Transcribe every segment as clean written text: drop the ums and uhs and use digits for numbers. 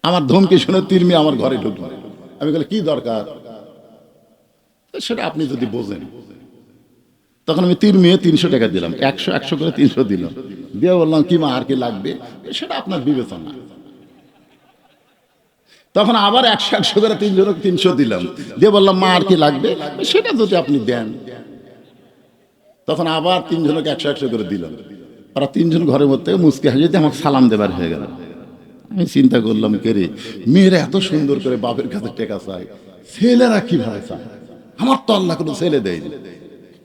আমার ধমকি শুনে 3 মেয়ে আমার ঘরে ঢুকলো। আমি বলি কি দরকার সেটা আপনি যদি বোঝেন। তখন আমি 3 মেয়ে 300 টাকা দিলাম, 100 করে 300 দিলাম, দিয়ে বললাম কি মা আর কি লাগবে, সেটা আপনার বিবেচনা। তখন আবার 100 করে 300 দিলাম, দিয়ে বললাম মা আর কি লাগবে, সেটা যদি আপনি দেন। তখন আবার 3 জনকে 100 করে দিলাম। ওরা 3 জন ঘরের মধ্যে মুচকে হাসিতে আমাকে সালাম দেবার হয়ে গেল। আমি চিন্তা করলাম কে রে, মেয়েরা এত সুন্দর করে বাপের কাছে টেকা চায়, ছেলেরা কিভাবে চায়? আমার তো আল্লাহ কোনো ছেলে দেয়নি।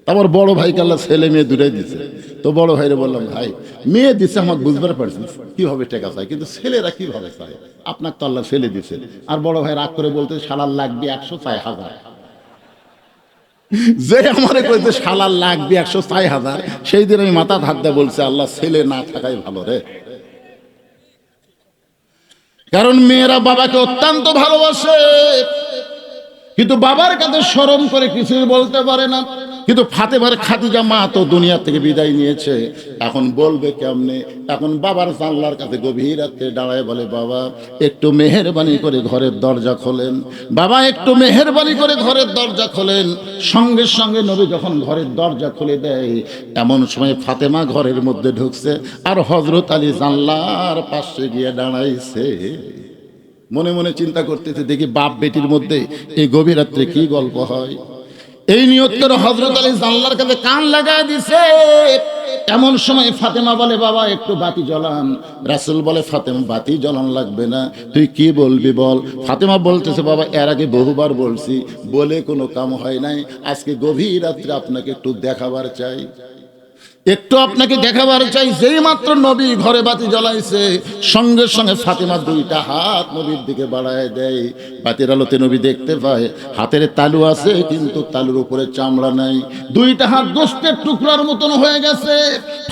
তারপর বড় ভাইকে আল্লাহ ছেলে মেয়ে দুটাই দিচ্ছে। তো বড় ভাইরে বললাম ভাই মেয়ে দিচ্ছে আমাকে বুঝবার পারছি কিভাবে টেকা চায়, কিন্তু ছেলেরা কিভাবে চায়? আপনাকে তো আল্লাহ ছেলে দিচ্ছে। আর বড় ভাই রাগ করে বলতে শালার লাগবে 100 চাই 1000। যে আমারে কইতে শালার লাগবে 100 চাই 1000, সেই দিন আমি মাথা হাত দিয়ে বলছি আল্লাহ ছেলে না থাকাই ভালো রে। কারণ মেয়েরা বাবাকে অত্যন্ত ভালোবাসে, কিন্তু বাবার কাছে শরম করে কিছুই বলতে পারে না। কিন্তু ফাতেমার খাদিজা মা তো দুনিয়া থেকে বিদায় নিয়েছে, এখন বলবে কেমনে? এখন বাবার জানলার কাছে গভীর রাতে দাঁড়ায় বলে বাবা একটু মেহেরবানি করে ঘরের দরজা খোলেন, বাবা একটু মেহেরবানি করে ঘরের দরজা খোলেন। সঙ্গে সঙ্গে নবী যখন ঘরের দরজা খুলে দেয়, এমন সময় ফাতেমা ঘরের মধ্যে ঢুকছে আর হযরত আলী জানলার পাশে গিয়ে দাঁড়াইছে। মনে মনে চিন্তা করতেছে দেখি বাপ বেটির মধ্যে এই গভীর রাত্রে কি গল্প হয়। এই নিয়ত করে হযরত আলী জানলার কাছে কান লাগায় দিছে। এমন সময় ফাতেমা বলে বাবা একটু বাতি জ্বালান। রাসূল বলে ফাতেমা বাতি জ্বালান লাগবে না, তুই কি বলবি বল। ফাতেমা বলতেছে বাবা এর আগে বহুবার বলছি, বলে কোনো কাম হয় নাই, আজকে গভীর রাত্রে আপনাকে একটু দেখাবার চাই, একটু আপনাকে দেখাবার চাই। যেই মাত্র নবী ঘরে বাতি জ্বলাইছে, সঙ্গে সঙ্গে ফাতেমা 2টা হাত নবীর দিকে বাড়ায় দেয়। বাতির আলোতে নবী দেখতে পায় হাতের তালু আছে, কিন্তু তালুর উপরে চামড়া নাই, 2টা হাত গোস্তের টুকরার মতন হয়ে গেছে।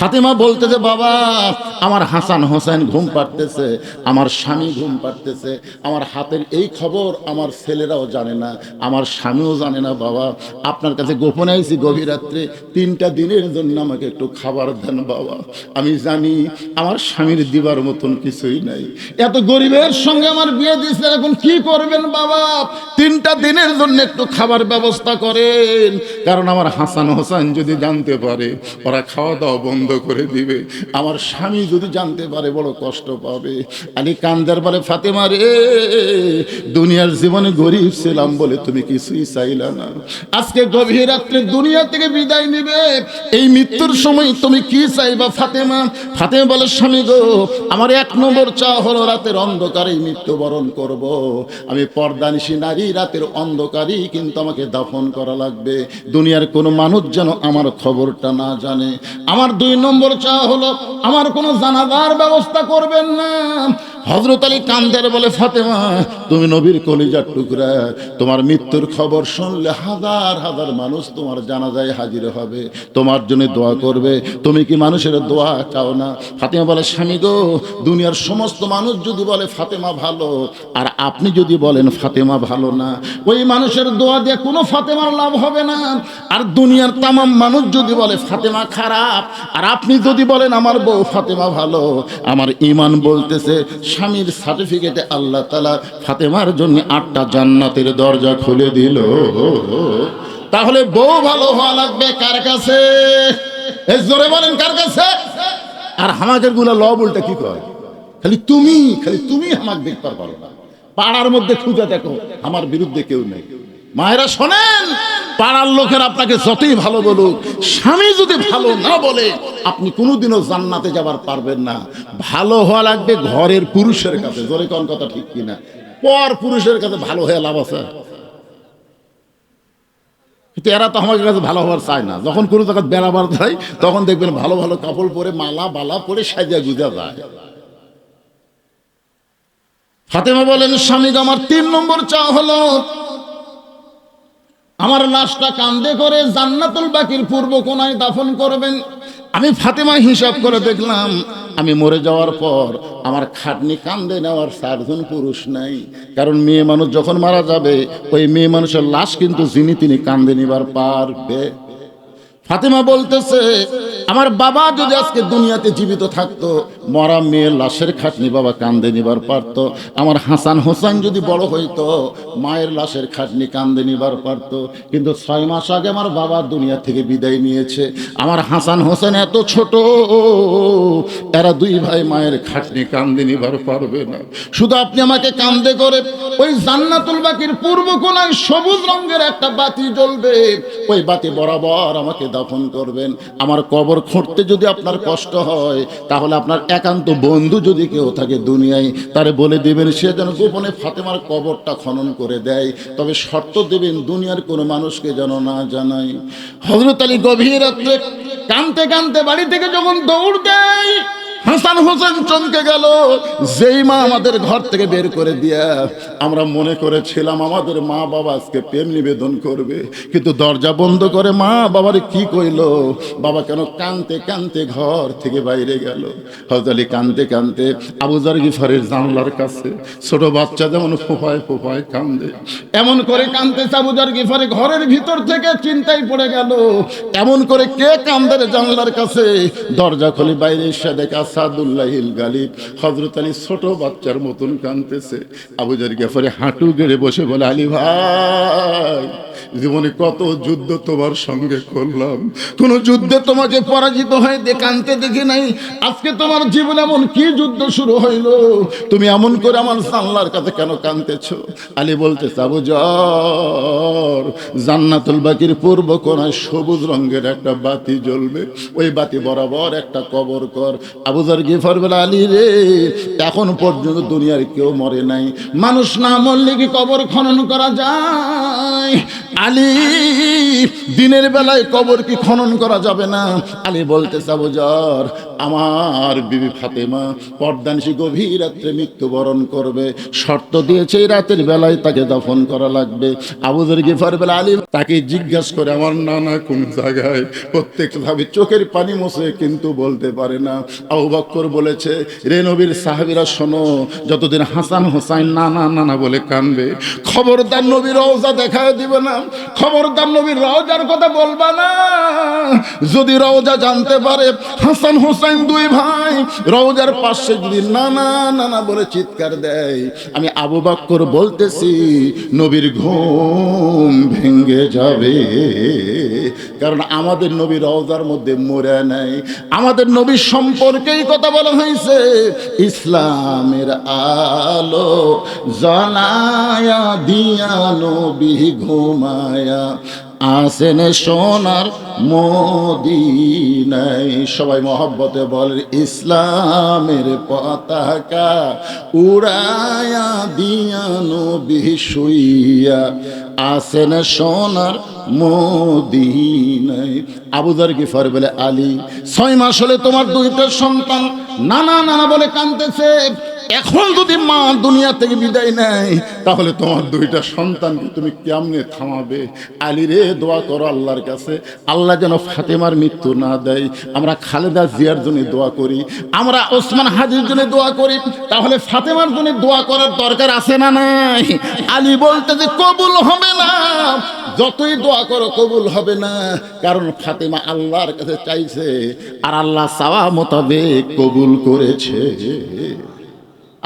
ফাতেমা বলতেছে বাবা আমার হাসান হোসেন ঘুম পাড়তেছে, আমার স্বামী ঘুম পাড়তেছে, আমার হাতের এই খবর আমার ছেলেরাও জানে না, আমার স্বামীও জানে না। বাবা আপনার কাছে গোপনে আইছি গভীর রাত্রে, 3টা দিনের জন্য আমাকে একটু খাবার দেন বাবা, আমি জানি আমার স্বামীর দিবার মতন কিছুই নাই, এত গরিবের সঙ্গে আমার বিয়ে দিয়েছে, এখন কি করবেন বাবা, 3টা দিনের জন্য একটু খাবার ব্যবস্থা করেন। কারণ আমার হাসান হোসেন যদি জানতে পারে ওরা খাওয়া দাওয়া বন্ধ করে দিবে, আমার স্বামী যদি জানতে পারে বড় কষ্ট পাবে। আলী কান্দার বলে ফাতেমা রে, দুনিয়ার জীবনে গরিব ছিলাম বলে তুমি কিছুই চাইলা না, আজকে গভীর রাত্রে দুনিয়া থেকে বিদায় নিবে, এই মৃত্যুর সময় তুমি কি চাইবা ফাতেমা? ফাতেমা বলে স্বামী গো আমার 1 নম্বর চাওয়া হলো রাতের অন্ধকারেই মৃত্যুবরণ করব, আমি পর্দানিশী নারী, রাতের অন্ধকারেই কিন্তু আমাকে দাফন করা লাগবে, দুনিয়ার কোনো মানুষ যেন আমার খবরটা না জানে। আমার 2 নম্বর চাওয়া হলো আমার কোনো জানাজার ব্যবস্থা করবেন না। হযরত আলী কান্দার বলে ফাতেমা তুমি নবীর কলিজার টুকরা, তোমার মৃত্যুর খবর শুনলে হাজার হাজার মানুষ তোমার জানাজায় হাজির হবে, তোমার জন্য দোয়া করবে, তুমি কি মানুষের দোয়া চাও না? ফাতেমা বলে স্বামী গো দুনিয়ার সমস্ত মানুষ যদি বলে ফাতেমা ভালো, আর আপনি যদি বলেন ফাতেমা ভালো না, ওই মানুষের দোয়া দিয়ে কোনো ফাতেমার লাভ হবে না। আর দুনিয়ার তামাম মানুষ যদি বলে ফাতেমা খারাপ, আর আপনি যদি বলেন আমার বউ ফাতেমা ভালো, আমার ঈমান বলতেছে স্বামীর সার্টিফিকেটে আল্লাহ তাআলা ফাতেমার জন্য 8টা জান্নাতের দরজা খুলে দিল। তাহলে বউ ভালো হওয়া লাগবে কার কাছে? এই জোরে বলেন কার কাছে? আর আমাদের গুলা লব উল্টা কি কয়, খালি তুমি আমাকে দেখতে পারো না, পাড়ার মধ্যে খুঁজে দেখো আমার বিরুদ্ধে কেউ নেই। মায়েরা শোনেন, পাড়ার লোকের আপনাকে যতই ভালো বলুক, স্বামী যদি ভালো না বলে আপনি কোনোদিনও জান্নাতে যাবার পারবেন না। ভালো হওয়া লাগবে ঘরের পুরুষের কাছে। জোরে কোন কথা ঠিক কিনা? পর পুরুষের কাছে ভালো হয়ে লাভ আছে? কিন্তু এরা তো আমাদের কাছে ভালো হওয়ার চায় না। যখন কোনো জায়গায় বেড়াবার যায় তখন দেখবেন ভালো ভালো কাপড় পরে মালা বালা পরে সাজিয়া গুজা যায়। ফাতেমা বলেন স্বামী আমার 3 নম্বর চাওয়া হলো আমার লাশটা কাঁধে করে জান্নাতুল বাকির পূর্ব কোণায় দাফন করবেন। আমি ফাতেমা হিসাব করে দেখলাম আমি মরে যাওয়ার পর আমার খাটনি কাঁধে নেওয়ার 4 জন পুরুষ নাই। কারণ মেয়ে মানুষ যখন মারা যাবে ওই মেয়ে মানুষের লাশ কিন্তু যিনি তিনি কাঁধে নিবার পারবে। ফাতেমা বলতেছে, আমার বাবা যদি আজকে দুনিয়াতে জীবিত থাকতো, মরা মেয়ের লাশের খাটনি বাবা কান্দে নিবার পারতো। আমার হাসান হোসেন যদি বড় হইতো, মায়ের লাশের খাটনি কান্দে নিবার পারতো। কিন্তু 6 মাস আগে আমার বাবা দুনিয়া থেকে বিদায় নিয়েছে। আমার হাসান হোসেন এত ছোট, এরা 2 ভাই মায়ের খাটনি কান্দে নিবার পারবে না। শুধু আপনি আমাকে কান্দে করে ওই জান্নাতুল বাকির পূর্ব কোণায় সবুজ রঙের একটা বাতি জ্বলবে, ওই বাতি বরাবর আমাকে দাফন করবেন। আমার কবর খুঁড়তে যদি আপনার কষ্ট হয়, তাহলে আপনার একান্ত বন্ধু যদি কেউ থাকে দুনিয়ায়, তারে বলে দিবেন সে যেন গোপনে ফাতেমার কবরটা খনন করে দেয়। তবে শর্ত দেবেন দুনিয়ার কোনো মানুষকে যেন না জানায়। হযরত আলী গভীর রাত্রে কাঁদতে কাঁদতে বাড়ি থেকে যখন দৌড় দেয়, হাসান হোসেন চমকে গেল। যেই মা আমাদের ঘর থেকে বের করে দিয়া আমরা মনে করেছিলাম আমাদের মা বাবা আজকে প্রেম নিবেদন করবে, কিন্তু দরজা বন্ধ করে মা বাবার কি কইলো, বাবা কেন কাঁদতে কাঁদতে ঘর থেকে বাইরে গেল। হযরত আলী কাঁদতে কাঁদতে আবু যর গিফারের জানলার কাছে, ছোট বাচ্চা যেমন ফোঁপায় ফোঁপায় কান্দে, এমন করে কাঁদতেছে আবু যর গিফারে ঘরের ভিতর থেকে চিন্তায় পড়ে গেল, এমন করে কে কান্দের জানলার কাছে। দরজা খুলে বাইরে এসে দেখা সাদুল্লাহিল গালিব হযরত আলী ছোট বাচ্চার মতন কাঁদতেছে। আবু যর গিফারি হাঁটু গেড়ে বসে বলে, আলী ভাই, জীবনে কত যুদ্ধ তোমার সঙ্গে করলাম, কোন যুদ্ধে তোমাকে পরাজিত হয়ে কাঁদতে দেখি নাই। আজকে তোমার জীবনে এমন কি যুদ্ধ শুরু হইল, তুমি এমন করে আমার জানলার কাছে কেন কাঁদতেছো? আলী বলতেছে, আবু যর, জান্নাতুল বাকির পূর্ব কোণায় সবুজ রঙের একটা বাতি জ্বলবে, ওই বাতি বরাবর একটা কবর কর। আবু যর গিফার বলে, আলী রে, এখন পর্যন্ত দুনিয়ার কেউ মরে নাই, মানুষ না মরলে কি কবর খনন করা যায়? আলী, দিনের বেলায় কবর কি খনন করা যাবে না? আলী বলতেছে, আবু যর, আমার বিবি ফাতেমা পর্দানিশী গভীর রাত্রে মৃত্যুবরণ করবে, শর্ত দিয়েছে এই রাতের বেলায় তাকে দাফন করা লাগবে। আবু যর গিফার বলে, আলী, তাকে জিজ্ঞাসা করে আমার নানা কোন জায়গায়, প্রত্যেক ভাবে চোখের পানি মোছে কিন্তু বলতে পারে না। আবু বকর বলেছে, রে নবীর সাহাবীরা শোনো, যতদিন হাসান হোসাইন নানা নানা বলে কানবে, খবরদার নবীর রওজা দেখায় দিবে না, খবরদার নবীর রওজার কথা বলবা না। যদি রওজা জানতে পারে হাসান হোসেন 2 ভাই রওজার পাশে যদি নানা নানা বলে চিৎকার দেয়, আমি আবু বকর বলতেছি নবীর ঘুম ভেঙে যাবে। কারণ আমাদের নবী রওজার মধ্যে মরে নাই, আমাদের নবীর সম্পর্কেই কথা বলা হয়েছে, ইসলামের আলো জানায়া দিয়া নবী ঘুমায়া আসেন সোনার মদিনায়। সবাই মহব্বতে বলে, ইসলামের পতাকা উড়ায়া দিয়া নবী শুইয়া আসেন সোনার মদিনায়। আবু যর গিফার বলে, আলী, 6 মাস হলে তোমার 2টা সন্তান নানা নানা বলে কাঁদতেছে, এখন যদি মা দুনিয়া থেকে বিদায় নেয়, তাহলে তোমার 2টা সন্তানকে তুমি কেমনে থামাবে? আলী রে, দোয়া করো আল্লাহর কাছে, আল্লাহ যেন ফাতেমার মৃত্যু না দেয়। আমরা খালেদা জিয়ার জন্য দোয়া করি, আমরা ওসমান হাজির জন্য দোয়া করি, তাহলে ফাতেমার জন্য দোয়া করার দরকার আছে না নাই? আলী বলতে যে কবুল হবে না, যতই দোয়া করো কবুল হবে না, কারণ ফাতেমা আল্লাহর কাছে চাইছে, আর আল্লাহ চাওয়া মোতাবেক কবুল করেছে।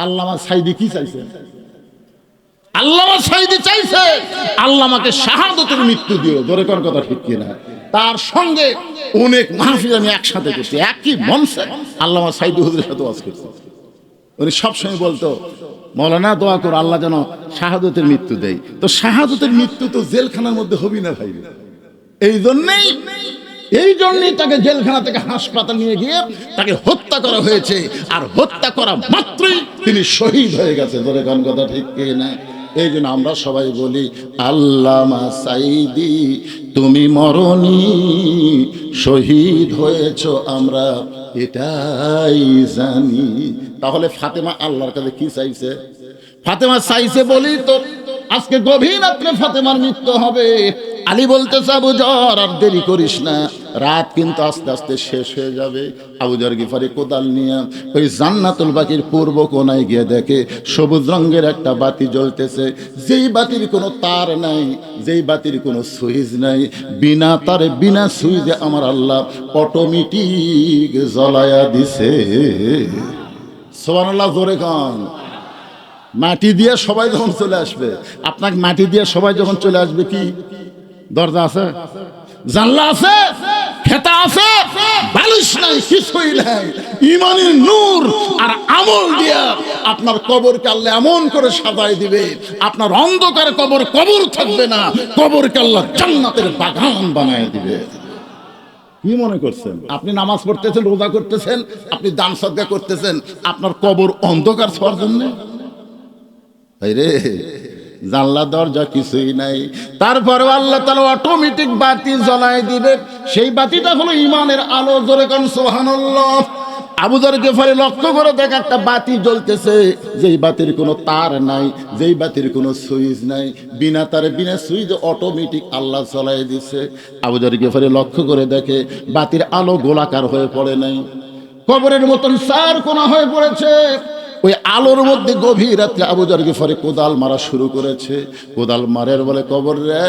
আল্লামা সাইদি কি চাইছে? আল্লামা সাইদি চাইছে আল্লামাকে শাহাদাতের মৃত্যু দিও। ধরে কোন কথা ঠিক কিনা? তার সঙ্গে অনেক মাহফিল আমি একসাথে করছি, একই মঞ্চে আল্লামা সাইদি হুজুরের সাথে ওয়াজ করছি। উনি সবসময় বলতো, মৌলানা দোয়া করো আল্লাহ যেন শাহাদাতের মৃত্যু দেয়। তো শাহাদাতের মৃত্যু তো জেলখানার মধ্যে হবি না ভাই। এই জন্যই তাকে জেলখানা থেকে হাসপাতাল নিয়ে গিয়ে তাকে হত্যা করা হয়েছে, আর হত্যা করা মাত্রই তিনি শহীদ হয়ে গেছে। ধরে কোন কথা ঠিক কিনা? এই জন্য আমরা সবাই বলি, আল্লামা সাইদি তুমি মরনি, শহীদ হয়েছ আমরা এটাই জানি। তাহলে ফাতেমা আল্লাহর কাছে কি চাইছে? ফাতেমা চাইছে বলি তো আজকে গভীর রাত্রে ফাতেমার মৃত্যু হবে। আলী বলতেছে আবু যর আর দেরি করিস না, রাত কিন্তু আস্তে আস্তে শেষ হয়ে যাবে। আবু যর গিফারি কোদাল নিয়ে ওই জান্নাতুল বাকির পূর্ব কোনায় গিয়ে দেখে সবুজ রঙের একটা বাতি জ্বলতেছে, যেই বাতির কোনো তার নাই, যেই বাতির কোনো সুইচ নাই, বিনা তারে বিনা সুইচে আমার আল্লাহ অটোমেটিক জ্বলায়া দিছে। সুবহানাল্লাহ, জোরে গান। মাটি দিয়ে সবাই যখন চলে আসবে, আপনাকে মাটি দিয়ে সবাই যখন চলে আসবে, কি দরজা আছে, জানলা আছে, খেতা আছে, বালিশ নাই, কিছুই নাই, ইমানের নূর আর আমল দিয়া আপনার কবরকে আল্লাহ এমন করে সাজায় দিবে, আপনার অন্ধকার কবর কবর থাকবে না, কবরকে আল্লাহ জান্নাতের বাগান বানায় দিবে। কি মনে করছেন? আপনি নামাজ পড়তেছেন, রোজা করতেছেন, আপনি দান সদকা করতেছেন, আপনার কবর অন্ধকার ছোঁয়ার জন্য? রে জানলা দরজা কিছুই নাই, তারপরে আল্লাহ তাআলা অটোমেটিক বাতি জ্বলায় দিবে। সেই বাতিটা হলো ইমানের আলো। জোরে কোন সুবহানাল্লাহ। আবু যর গিফারি লক্ষ্য করে দেখে একটা বাতি জ্বলতেছে, যেই বাতির কোনো তার নাই, যেই বাতির কোনো সুইচ নাই, বিনা তারে বিনা সুইচ অটোমেটিক আল্লাহ জ্বলায় দিছে। আবু যর গিফারি লক্ষ্য করে দেখে বাতির আলো গোলাকার হয়ে পড়ে নাই, কবরের মতন চার কোনা হয়ে পড়েছে। ওই আলোর মধ্যে গভীর রাত্রে আবু যর গিফারি কোদাল মারা শুরু করেছে। কোদাল মারের বলে, কবর রে,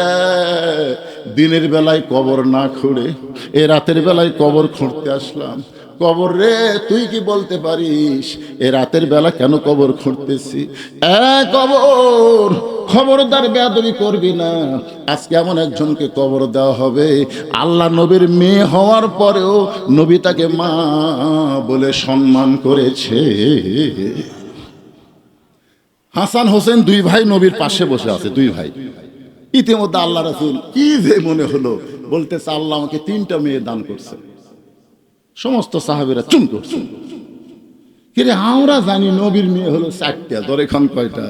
দিনের বেলায় কবর না খুঁড়ে এ রাতের বেলায় কবর খুঁড়তে আসলাম। কবর রে, তুই কি বলতে পারিস এ রাতের বেলা কেন কবর খুঁড়তেছি? কবর, খবরদার বেয়াদবি করবি না। আজকে এমন একজনকে কবর দেওয়া হবে, আল্লাহ নবীর মেয়ে হওয়ার পরেও নবী তাকে মা বলে সম্মান করেছে। হাসান হোসেন দুই ভাই নবীর পাশে বসে আছে, দুই ভাই। ইতিমধ্যে আল্লাহ রাসূল কি যে মনে হলো, বলতেছে আল্লাহ আমাকে 3টা মেয়ে দান করছে। সমস্ত সাহাবীরা চুপ করছে। কিরে, আমরা জানি নবীর মেয়ে হলো 4টা, তোর এখন কয়টা?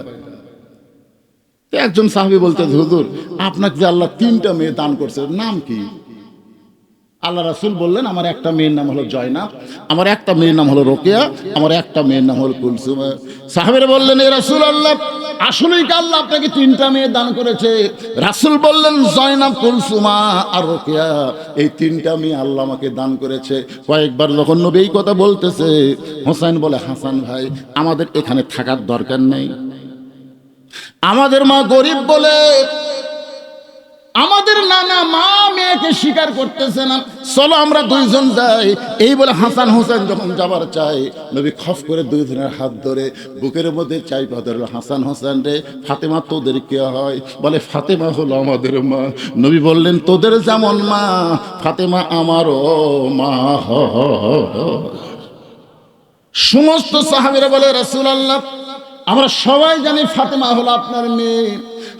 একজন সাহাবী বলতে, হুজুর আপনাকে যে আল্লাহ 3টা মেয়ে দান করছে, নাম কি? আল্লাহ রাসূল বললেন, আমার একটা মেয়ের নাম হলো জয়নাব, আমার একটা মেয়ের নাম হলো রোকেয়া, আমার একটা মেয়ের নাম হলো কুলসুমা। সাহাবীরা বললেন, এ রাসূলুল্লাহ, আসলেই কি আল্লাহ আপনাকে 3টা মেয়ে দান করেছে? রাসূল বললেন, জয়নাব, কুলসুমা আর রোকেয়া, এই 3টা মেয়ে আল্লাহ আমাকে দান করেছে। কয়েকবার যখন নবী এই কথা বলতেছে, হোসেন বলে, হাসান ভাই, আমাদের এখানে থাকার দরকার নেই, আমাদের মা গরিব বলে আমাদের নানা মা মেয়েকে স্বীকার করতেছে না, চলো আমরা 2জন যাই। এই বলে হাসান হোসেন যখন যাবার চাই, নবী খফ করে 2জনের হাত ধরে বুকের মধ্যে চাইপা ধরল, হাসান হোসেন রে, ফাতেমা তোদের কে হয়? বলে, ফাতেমা হলো আমাদের মা। নবী বললেন, তোদের যেমন মা, ফাতেমা আমারও মা। সমস্ত সাহাবীরা বলে, রাসূলুল্লাহ, আমরা সবাই জানি ফাতেমা হলো আপনার মেয়ে,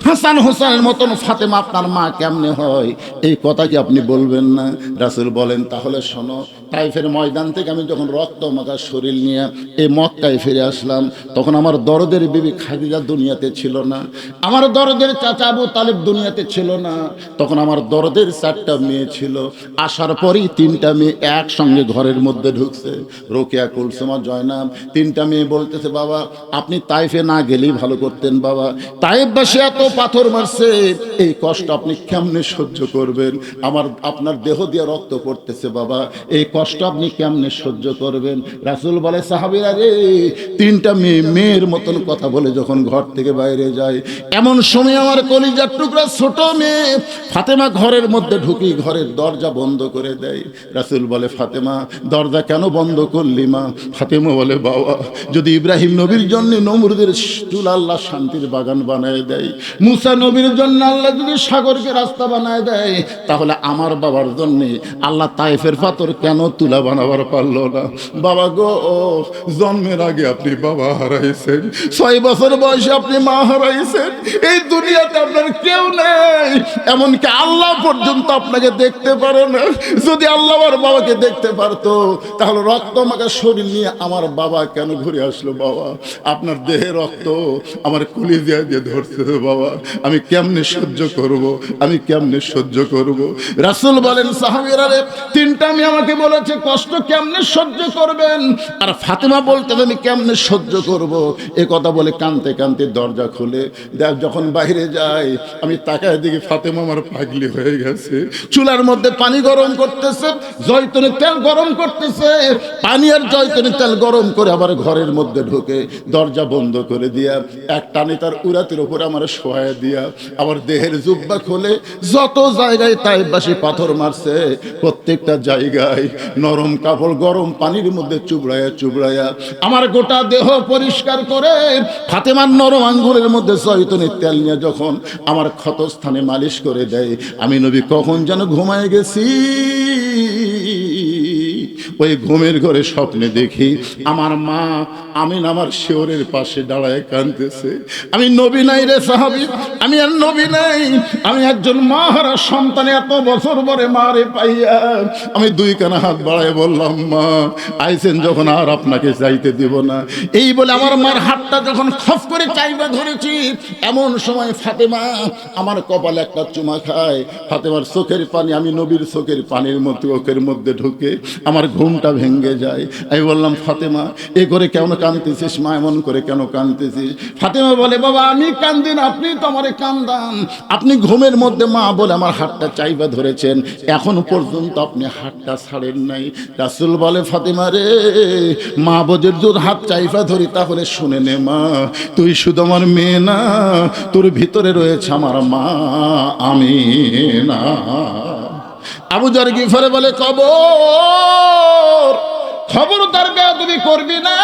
হাসান হোসেনের মতন ফাতেমা আপনার মা কেমনে হয়? এই কথা কি আপনি বলবেন না? রাসূল বলেন, তাহলে শোনো, তাইফের ময়দান থেকে আমি যখন রক্ত মাখা শরীর নিয়ে এই মক্কায় ফিরে আসলাম, তখন আমার দরদের বিবি খাদিজা দুনিয়াতে ছিল না, আমার দরদের চাচা আবু তালেব দুনিয়াতে ছিল না। তখন আমার দরদের 4টা মেয়ে ছিল। আসার পরই 3টা মেয়ে একসঙ্গে ঘরের মধ্যে ঢুকছে, রোকেয়া, কুলসুমা, জয়নাব। 3টা মেয়ে বলতেছে, বাবা আপনি তাইফে না গেলেই ভালো করতেন বাবা, তাইফবাসী এত পাথর মারছে, এই কষ্ট আপনি কেমনে সহ্য করবেন? আপনার দেহ দিয়ে রক্ত পড়তেছে বাবা, এই কষ্ট আপনি কেমনে সহ্য করবেন? রাসূল বলে, সাহাবীরা রে, 3টা মেয়ের মতন কথা বলে যখন ঘর থেকে বাইরে যায়, এমন সময় আমার কলিজার টুকরা ছোট মেয়ে ফাতেমা ঘরের মধ্যে ঢুকি ঘরের দরজা বন্ধ করে দেয়। রাসূল বলে, ফাতেমা দরজা কেন বন্ধ করলি মা? ফাতেমা বলে, বাবা যদি ইব্রাহিম নবীর জন্য নমরুদের চুল আল্লাহ শান্তির বাগান বানায় দেয়, মুসা নবীর জন্য আল্লাহ যদি সাগরকে রাস্তা বানায় দেয়, তাহলে আমার বাবার জন্য আল্লাহ তাইফের পাথর কেন তুলা বানাবার পারলো না? বাবা গো, জন্মের আগে আপনি বাবা হারাইছেন, 6 বছর বয়সে আপনি মা হারাইছেন, এই দুনিয়াতে আপনার কেউ নেই, এমনকি আল্লাহ পর্যন্ত আপনাকে দেখতে পারে না। যদি আল্লাহ আমার বাবাকে দেখতে পারতো, তাহলে রক্ত মাখা শরীর নিয়ে আমার বাবা কেন ঘুরে আসলো? বাবা আপনার দেহে রক্ত আমার কলিজা দিয়ে ধরছে বাবা, বাবা, আমি কেমনে সহ্য করব, আমি কেমনে সহ্য করব। রাসূল বলেন সাহাবীরা রে, তিনটা মেয়ে আমাকে বলেছে কষ্ট কেমনে সহ্য করবেন, আর ফাতেমা বলতে আমি কেমনে সহ্য করব। এ কথা বলে কাঁদতে কাঁদতে দরজা খুলে দেখ, যখন বাইরে যাই আমি তাকায় দেখি ফাতেমা আমার পাগলি হয়ে গেছে। চুলার মধ্যে পানি গরম করতেছে, জয়তুনের তেল গরম করতেছে, পানি আর জয়তুনের তেল গরম করে আবার ঘরের মধ্যে ঢুকে দরজা বন্ধ করে দিয়া এক টানে তার উরাতের উপরে আমার শোয়া দিয়া আবার দেহের জুব্বা খুলে যত জায়গায় তাইবাসী পাথর মারছে প্রত্যেকটা জায়গায় নরম কাপড় গরম পানির মধ্যে চুবড়ায়া চুবড়ায়া আমার গোটা দেহ পরিষ্কার করে ফাতেমার নরম আঙ্গুলের মধ্যে জয়তুনের তেল নিয়ে যখন আমার ক্ষতস্থানে মালিশ করে দেয়, আমি নবী কখন যেন ঘুমায় গেছি। ওই ঘুমের ঘরে স্বপ্নে দেখি আমার মা আমিন আমার শিওরের পাশে দাঁড়ায় কাঁদতেছে। আমি নবী নাই রে সাহাবী, আমি আর নবী নাই, আমি একজন মা হারা সন্তান। এত বছর পরে মারে পাইয়া আমি দুই কানা হাত বাড়ায় বললাম, মা আইছেন যখন আর আপনাকে চাইতে দিব না। এই বলে আমার মার হাতটা যখন খপ করে চাইবা ধরেছি, এমন সময় ফাতেমা আমার কপালে একটা চুমা খায়। ফাতেমার চোখের পানি আমি নবীর চোখের পানির মধ্যে চোখের মধ্যে ঢুকে আমার ঘুমটা ভেঙে যায়। আমি বললাম, ফাতেমা এ করে কেন কাঁদতেছিস মা, এমন করে কেন কাঁদতেছিস? ফাতেমা বলে, বাবা আমি কান্দিন, আপনি তো আমারে কান্দান। আপনি ঘুমের মধ্যে মা বলে আমার হাতটা চাইবা ধরেছেন, এখনো পর্যন্ত আপনি হাতটা ছাড়েন নাই। রাসূল বলে, ফাতেমা রে, মা বোঝের যদি হাত চাইবা ধরি তাহলে শুনে নে মা, তুই শুধু আমার মেয়ে না, তোর ভিতরে রয়েছে আমার মা আমিনা। আবু যর গিফারি বলে, কবর খবরদার বেয়াদবি করবি না,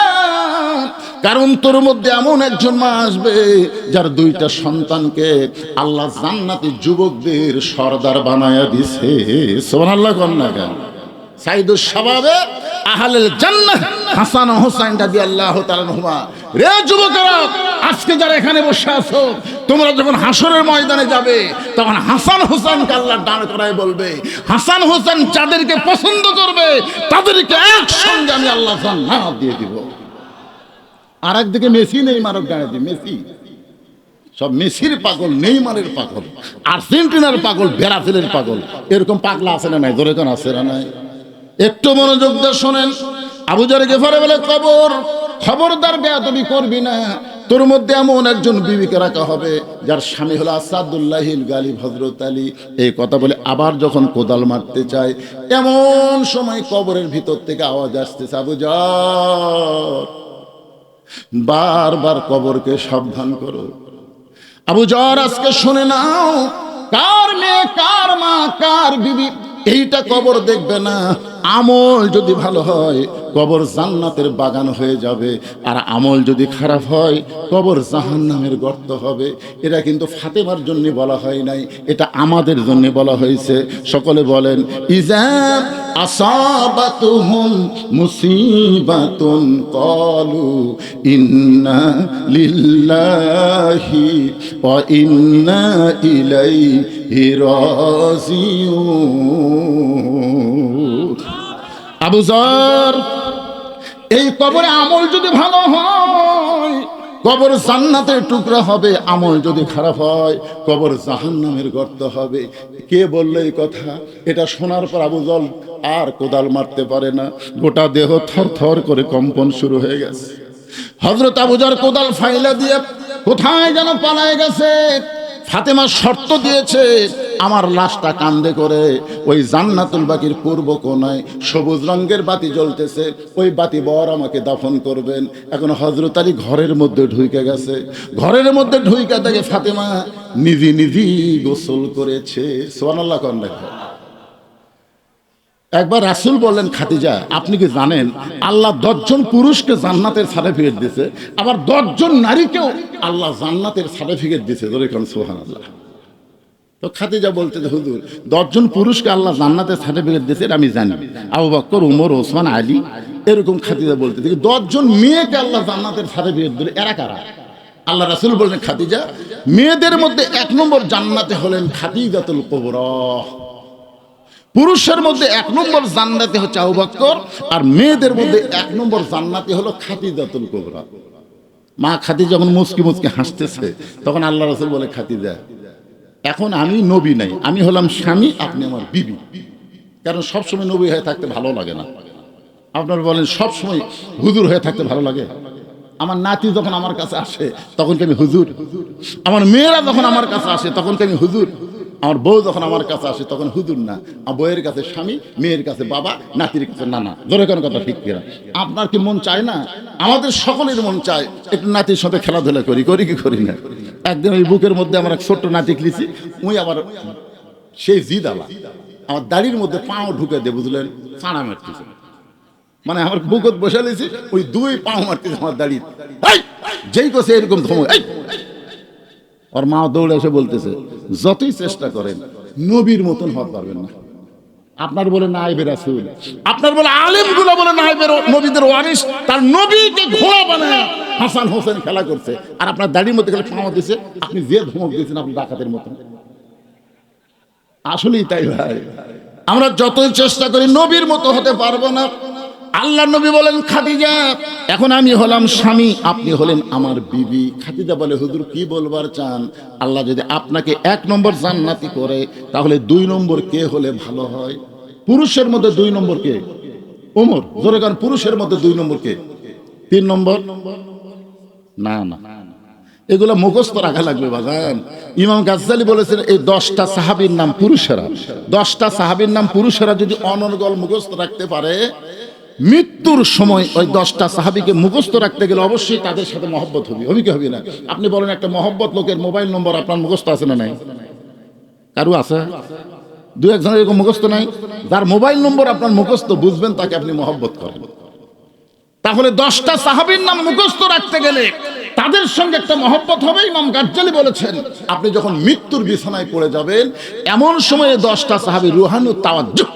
কারণ তোর মধ্যে এমন একজন মা আসবে যার দুইটা সন্তানকে আল্লাহ জান্নাতি যুবকদের সর্দার বানায়া দিছে। সুবহানাল্লাহ কন্যা কেন? সাইদুস শাবাবে আহলুল জান্নাহ হাসান ও হুসাইন রাদিয়াল্লাহু তাআলা আনহুমা। রে যুবকেরা, আজকে যারা এখানে বসে আছো, তোমরা যখন হাসরের ময়দানে যাবে তখন হাসান হুসাইনকে আল্লাহ দাঁড় করায় বলবে, হাসান হুসাইন যাদেরকে পছন্দ করবে তাদেরকে একসঙ্গে আমি আল্লাহ জান্নাত দিয়ে দিব। আর একদিকে মেসি নেইমারও গায়ে দিই, মেসি সব মেসির পাগল, নেইমারের পাগল, আর্জেন্টিনার পাগল, ব্রাজিলের পাগল, এরকম পাগলা আছে না নাই? ধরে কোন আছে না নাই? একটু মনোযোগ দিয়ে শোনেন। আবু যর গিফারি বলে, কবর খবরদার বেয়াদবি করবি না, তোর মধ্যে এমন একজন বিবিকে রাখা হবে যার স্বামী হলো আসাদুল্লাহিল গালিব হযরত আলী। এই কথা বলে আবার যখন কোদাল মারতে চায়, এমন সময় কবরের ভিতর থেকে আওয়াজ আসতেছে, আবু যর বারবার কবরকে সাবধান করো। আবু যর আজকে শুনে নাও, কার মেয়ে, কার মা, কার বিবি এইটা কবর দেখবে না। আমল যদি ভালো হয় কবর জান্নাতের বাগান হয়ে যাবে, আর আমল যদি খারাপ হয় কবর জাহান্নামের গর্ত হবে। এটা কিন্তু ফাতেমার জন্য বলা হয় নাই, এটা আমাদের জন্য বলা হয়েছে। সকলে বলেন, ইজা আসাবাতুহুম মুসিবাতুন ক্বালু ইন্না লিল্লাহি ওয়া ইন্না ইলাইহি রাজিউন। আবু যর, এই কবরে আমল যদি ভালো হয় কবর জান্নাতের টুকরা হবে, আমল যদি খারাপ হয় কবর জাহান্নামের গর্ত হবে। কে বললো এই কথা? এটা শোনার পর আবু যর আর কোদাল মারতে পারে না, গোটা দেহ থর থর করে কম্পন শুরু হয়ে গেছে। হযরত আবু যর কোদাল ফাইলা দিয়ে কোথায় যেন পালায় গেছে। ফাতেমা শর্ত দিয়েছে, আমার লাশটা কান্দে করে ওই জান্নাতুল বাকির পূর্ব কোণায় সবুজ রঙের বাতি জ্বলতেছে, ওই বাতি বর আমাকে দাফন করবেন। এখন হযরত আলী ঘরের মধ্যে ঢুকে গেছে, ঘরের মধ্যে ঢুকে দেখে ফাতেমা নিজে নিজেই গোসল করেছে। সুবহানাল্লাহ কন্যা। একবার রাসূল বললেন, খাদিজা আপনি কি জানেন আল্লাহ 10 জন পুরুষকে জান্নাতের সার্টিফিকেট দিয়েছে, আবার 10 জন নারীকেও আল্লাহ জান্নাতের সার্টিফিকেট দিয়েছে। সুবহানাল্লাহ। তো খাদিজা বলতে, হুজুর 10 জন পুরুষকে আল্লাহ জান্নাতের সার্টিফিকেট দিয়েছে আমি জানি, আবু বকর, উমর, ওসমান, আলী, এরকম খাদিজা বলতে। 10 জন মেয়েকে আল্লাহ জান্নাতের সার্টিফিকেট দিল, এরা কারা? আল্লাহ রাসূল বললেন, খাদিজা মেয়েদের মধ্যে 1 নম্বর জান্নাতে হলেন খাদিজাতুল কুবরা। পুরুষের মধ্যে 1 নম্বর জান্নাতি হচ্ছে আবু বকর, আর মেয়েদের মধ্যে 1 নম্বর জান্নাতি হলো খাদিজাতুল কুবরা। মা খাদিজা যখন মুচকি মুচকি হাসতেছে, তখন আল্লাহ রাসূল বলে, খাদিজা এখন আমি নবী নাই, আমি হলাম স্বামী, আপনি আমার বিবি। কারণ সবসময় নবী হয়ে থাকতে ভালো লাগে না। আপনার বলেন সবসময় হুজুর হয়ে থাকতে ভালো লাগে? আমার নাতি যখন আমার কাছে আসে তখন কি আমি হুজুর? আমার মেয়েরা যখন আমার কাছে আসে তখন কি আমি হুজুর? আমার বউ যখন আমার কাছে আসে তখন হুজুর না, আমার বউয়ের কাছে স্বামী, মেয়ের কাছে বাবা, নাতির কাছে নানা। জোরে কোন কথা ঠিক কিনা? আপনার কি মন চায় না? আমাদের সকলের মন চায় একটু নাতির সাথে খেলাধুলা করি, করি কি করি না? একদিন ওই বুকের মধ্যে আমার এক ছোট্ট নাতি লিছি, ওই আবার সেই জিদ আলা আমার দাড়ির মধ্যে পাও ঢুকে দিয়ে, বুঝলেন, ছাড়া মারতেছে। মানে আমার বুকত বসে লিছি, ওই দুই পাও মারতেছে আমার দাড়ি। যেই কোসে এরকম ধমক, ওর মা দৌড়ে এসে বলতেছে, যতই চেষ্টা করেন নবীর মতন হতে পারবেন না। আপনার বলে নায়েবে রাসূল, আপনার বলে আলেম গুলো বলে নায়েবে নবীদের ওয়ারিস, তার নবীকে ঘোড়া বানায় হাসান হোসেন খেলা করছে, আর আপনার দাড়ির মধ্যে খেলে পাও দিছে, আপনি যে ধমক দিয়েছেন আপনি ডাকাতের মতন। আসলেই তাই ভাই, আমরা যতই চেষ্টা করি নবীর মতো হতে পারবো না। আল্লাহ নবী বলেন, খাদিজা এখন আমি হলাম স্বামী, আপনি হলেন আমার বিবি। খাদিজা বলে, হুজুর কি বলবার চান? আল্লাহ যদি আপনাকে 1 নম্বর জান্নাতি করে, তাহলে 2 নম্বর কে হলে ভালো হয়? পুরুষের মধ্যে 2 নম্বর কে? ওমর। জোরে কারণ পুরুষের মধ্যে 2 নম্বর কে? 3 নম্বর? না না, এগুলো মুখস্থ রাখা লাগবে বাজান। ইমাম গাজ্জালি বলেছেন, এই 10টা সাহাবীর নাম পুরুষেরা, 10টা সাহাবীর নাম পুরুষেরা যদি অনর্গল মুখস্থ রাখতে পারে, মৃত্যুর সময় ওই 10টা সাহাবীকে মুখস্থ রাখতে গেলে অবশ্যই তাদের সাথে মহব্বত হবে। হবে কি হবে না? আপনি বলেন, একটা মহব্বত লোকের মোবাইল নম্বর আপনার মুখস্থ আছে না নাই? কারো আছে? 2-1 জনের এরকম মুখস্থ নাই? যার মোবাইল নম্বর আপনার মুখস্থ, বুঝবেন তাকে আপনি মহব্বত করেন। তাহলে 10টা সাহাবীর নাম মুখস্থ রাখতে গেলে তাদের সঙ্গে একটা মহব্বত হবে। ইমাম গাজ্জালি বলেছেন, আপনি যখন মৃত্যুর বিছানায় পড়ে যাবেন, এমন সময়ে 10টা সাহাবী রুহানু তাওয়াজ্জুহ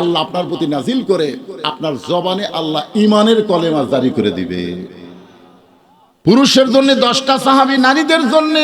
আল্লাহ আপনার প্রতি নাজিল করে আপনার জবানে আল্লাহ ঈমানের কলেমা জারি করে দিবে। পুরুষের জন্য 10টা সাহাবী, নারীদের জন্য